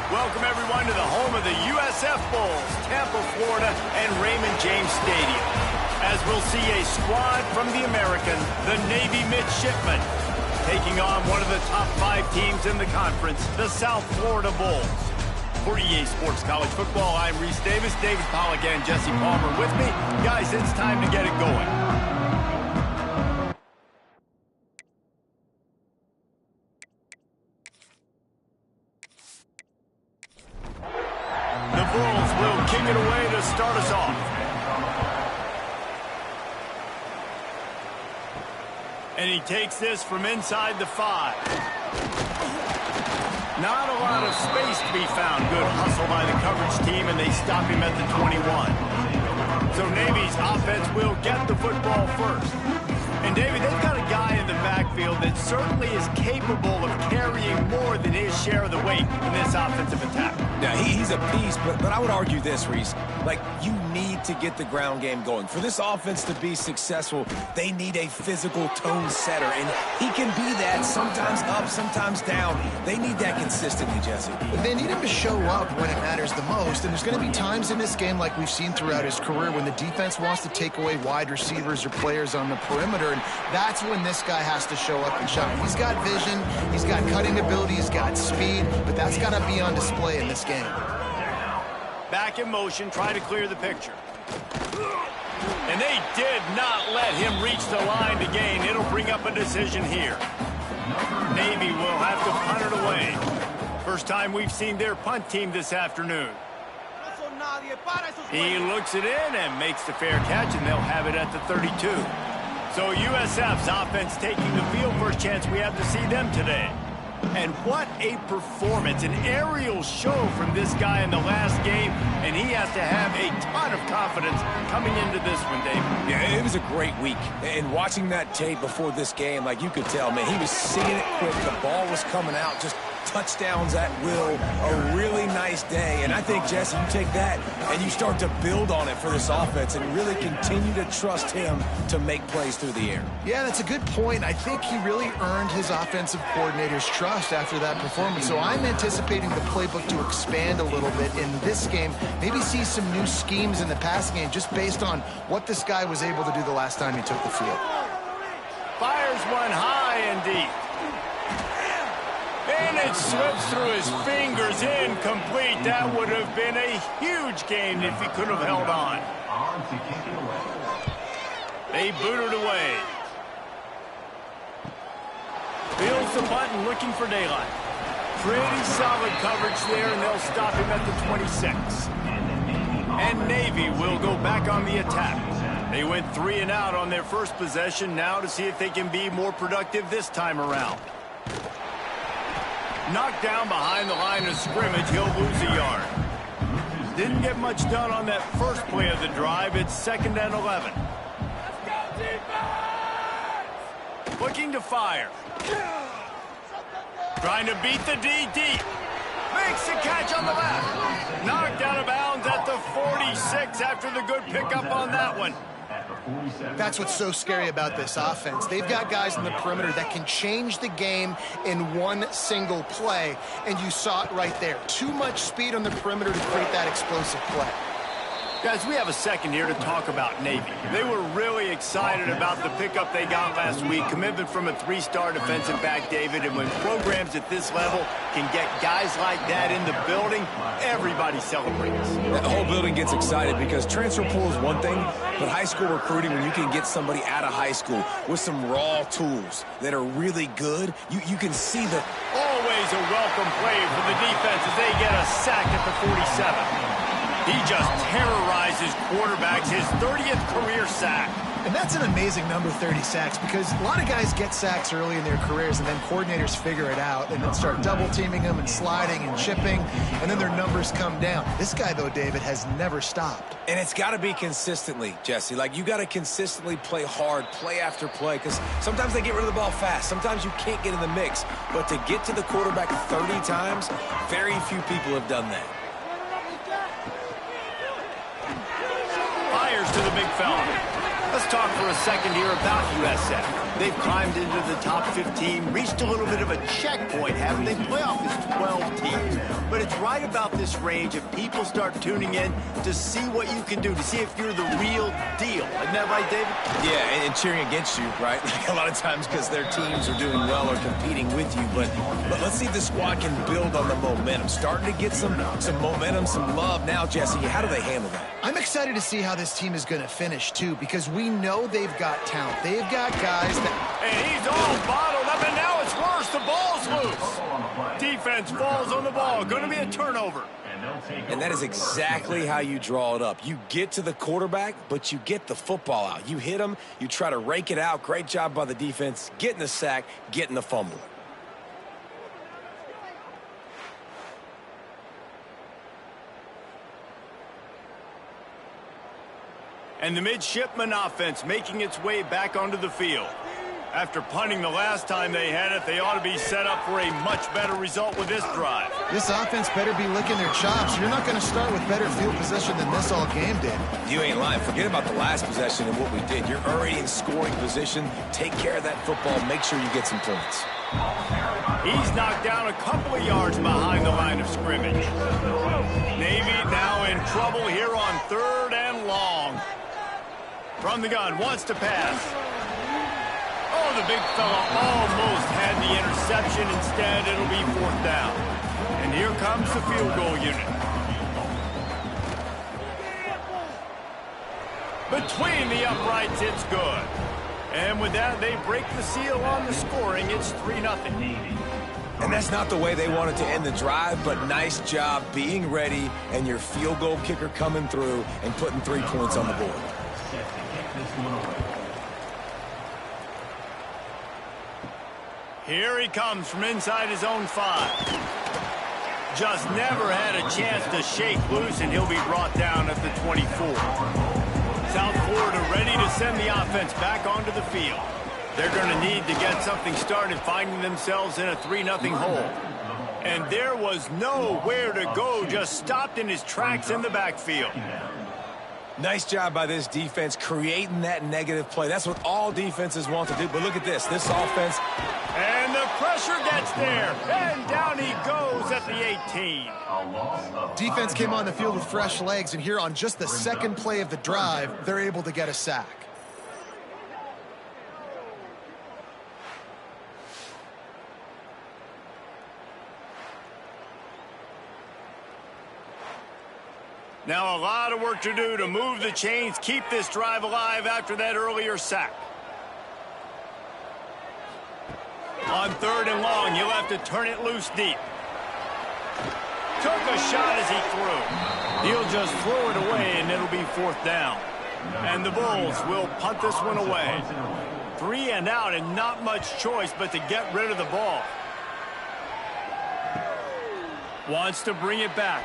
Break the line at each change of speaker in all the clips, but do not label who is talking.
Welcome, everyone, to the home of the USF Bulls, Tampa, Florida, and Raymond James Stadium. As we'll see a squad from the American, the Navy Midshipmen, taking on one of the top 5 teams in the conference, the South Florida Bulls. For EA Sports College Football, I'm Reese Davis, David Pollack, and Jesse Palmer with me. Guys, it's time to get it going. The Bulls will kick it away to start us off. And he takes this from inside the 5. Not a lot of space to be found. Good hustle by the coverage team, and they stop him at the 21. So Navy's offense will get the football first. And, David, they've got a guy in the backfield that certainly is capable of carrying more than his share of the weight in this offensive attack.
Yeah, he's a beast, but I would argue this, Reese. Like, you need to get the ground game going. For this offense to be successful, they need a physical tone setter, and he can be that, sometimes up, sometimes down. They need that consistently, Jesse.
They need him to show up when it matters the most, and there's going to be times in this game like we've seen throughout his career when the defense wants to take away wide receivers or players on the perimeter, and that's when this guy has to show up and shine. He's got vision, he's got cutting ability, he's got speed, but that's got to be on display in this game.
Back in motion, try to clear the picture. And they did not let him reach the line to gain. It'll bring up a decision here. Navy will have to punt it away. First time we've seen their punt team this afternoon. He looks it in and makes the fair catch, and they'll have it at the 32. So USF's offense taking the field. First chance we have to see them today. And what a performance, an aerial show from this guy in the last game, and he has to have a ton of confidence coming into this one, Dave.
Yeah, it was a great week. And watching that tape before this game, like you could tell, man, he was seeing it quick. The ball was coming out, just touchdowns at will. A really nice day. And I think, Jesse, you take that and you start to build on it for this offense and really continue to trust him to make plays through the air.
Yeah, that's a good point. I think he really earned his offensive coordinator's trust after that performance. So I'm anticipating the playbook to expand a little bit in this game. Maybe see some new schemes in the passing game just based on what this guy was able to do the last time he took the field.
Fires one high and deep. And it slips through his fingers, incomplete. That would have been a huge gain if he could have held on. They boot it away. Feels the button, looking for daylight. Pretty solid coverage there, and they'll stop him at the 26. And Navy will go back on the attack. They went 3 and out on their first possession, now to see if they can be more productive this time around. Knocked down behind the line of scrimmage, he'll lose a yard. Didn't get much done on that first play of the drive. It's 2nd and 11. Looking to fire. Trying to beat the D deep. Makes a catch on the left. Knocked out of bounds at the 46 after the good pickup on that one.
That's what's so scary about this offense. They've got guys in the perimeter that can change the game in one single play, and you saw it right there. Too much speed on the perimeter to create that explosive play.
Guys, we have a second here to talk about Navy. They were really excited about the pickup they got last week. Commitment from a 3-star defensive back, David. And when programs at this level can get guys like that in the building, everybody celebrates.
The whole building gets excited because transfer pool is one thing, but high school recruiting, when you can get somebody out of high school with some raw tools that are really good, you can see the...
Always a welcome play for the defense as they get a sack at the 47. He just terrorizes quarterbacks, his 30th career sack.
And that's an amazing number, 30 sacks, because a lot of guys get sacks early in their careers, and then coordinators figure it out and then start double-teaming them and sliding and chipping, and then their numbers come down. This guy, though, David, has never stopped.
And it's got to be consistently, Jesse. Like, you got to consistently play hard, play after play, because sometimes they get rid of the ball fast. Sometimes you can't get in the mix. But to get to the quarterback 30 times, very few people have done that.
Fires to the big fella. Let's talk for a second here about USF. They've climbed into the top 15, reached a little bit of a checkpoint, haven't they? Playoff is 12 teams. But it's right about this range if people start tuning in to see what you can do, to see if you're the real deal. Isn't that right, David?
Yeah, and cheering against you, right? Like a lot of times because their teams are doing well or competing with you. But let's see if the squad can build on the momentum. Starting to get some momentum, some love now, Jesse. How do they handle that?
I'm excited to see how this team is going to finish, too, because we know they've got talent. They've got guys that...
And he's all bottled up, and now it's worse. The ball's loose. Defense falls on the ball. Going to be a turnover.
And that is exactly how you draw it up. You get to the quarterback, but you get the football out. You hit him, you try to rake it out. Great job by the defense, getting the sack, getting the fumble.
And the midshipman offense making its way back onto the field. After punting the last time they had it, they ought to be set up for a much better result with this drive.
This offense better be licking their chops. You're not going to start with better field possession than this all game did.
You ain't lying. Forget about the last possession and what we did. You're already in scoring position. Take care of that football. Make sure you get some points.
He's knocked down a couple of yards behind the line of scrimmage. Navy now in trouble here on 3rd and long. From the gun, wants to pass. Oh, the big fella almost had the interception. Instead, it'll be 4th down. And here comes the field goal unit. Between the uprights, it's good. And with that, they break the seal on the scoring. It's 3-0.
And that's not the way they wanted to end the drive, but nice job being ready and your field goal kicker coming through and putting 3 points on the board.
Here he comes from inside his own 5. Just never had a chance to shake loose, and he'll be brought down at the 24. South Florida ready to send the offense back onto the field. They're going to need to get something started, finding themselves in a 3-0 hole. And there was nowhere to go, just stopped in his tracks in the backfield.
Nice job by this defense creating that negative play. That's what all defenses want to do. But look at this offense.
And the pressure gets there. And down he goes at the 18.
Defense came on the field with fresh legs, and here on just the 2nd play of the drive, they're able to get a sack.
Now a lot of work to do to move the chains, keep this drive alive after that earlier sack. On 3rd and long, you'll have to turn it loose deep. Took a shot as he threw. He'll just throw it away, and it'll be 4th down. And the Bulls will punt this one away. 3 and out, and not much choice but to get rid of the ball. Wants to bring it back.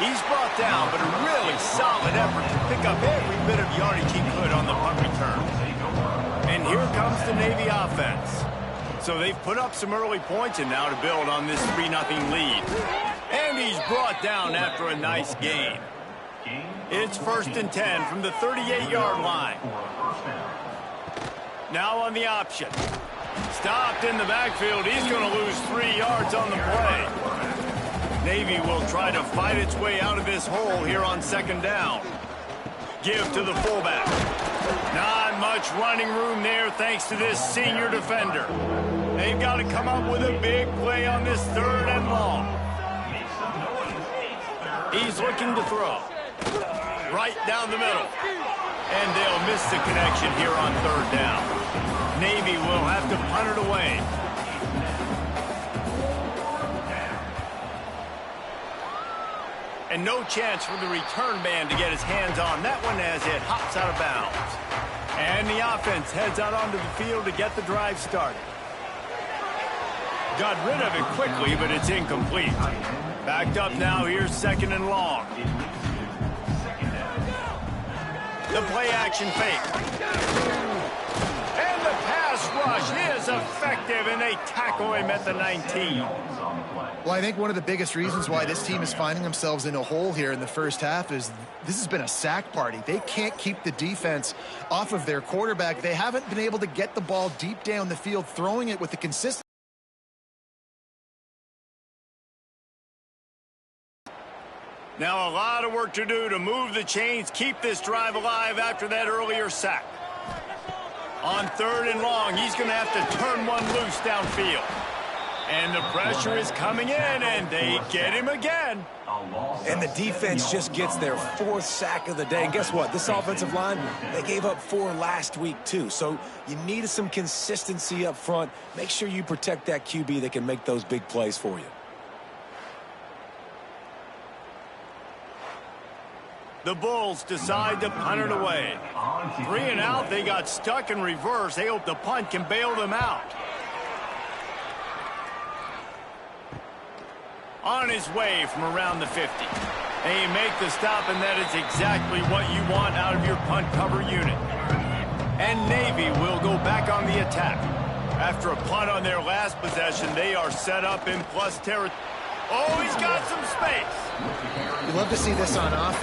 He's brought down, but a really solid effort to pick up every bit of yardage he could on the punt return. And here comes the Navy offense. So they've put up some early points, and now to build on this 3-0 lead. And he's brought down after a nice gain. It's 1st and 10 from the 38-yard line. Now on the option. Stopped in the backfield. He's going to lose 3 yards on the play. Navy will try to fight its way out of this hole here on 2nd down. Give to the fullback. Not much running room there thanks to this senior defender. They've got to come up with a big play on this 3rd and long. He's looking to throw. Right down the middle. And they'll miss the connection here on 3rd down. Navy will have to punt it away. And no chance for the return man to get his hands on that one as it hops out of bounds. And the offense heads out onto the field to get the drive started. Got rid of it quickly, but it's incomplete. Backed up now, here's 2nd and long. The play action fake. And the pass rush is effective, and they tackle him at the 19.
Well, I think one of the biggest reasons why this team is finding themselves in a hole here in the first half is this has been a sack party. They can't keep the defense off of their quarterback. They haven't been able to get the ball deep down the field, throwing it with the consistency.
Now a lot of work to do to move the chains, keep this drive alive after that earlier sack. On 3rd and long, he's going to have to turn one loose downfield. And the pressure is coming in, and they get him again.
And the defense just gets their 4th sack of the day. And guess what? This offensive line, they gave up 4 last week too. So you need some consistency up front. Make sure you protect that QB that can make those big plays for you.
The Bulls decide to punt it away. 3 and out, they got stuck in reverse. They hope the punt can bail them out. On his way from around the 50. They make the stop, and that is exactly what you want out of your punt cover unit. And Navy will go back on the attack. After a punt on their last possession, they are set up in plus territory. Oh, he's got some space.
You love to see this on offense.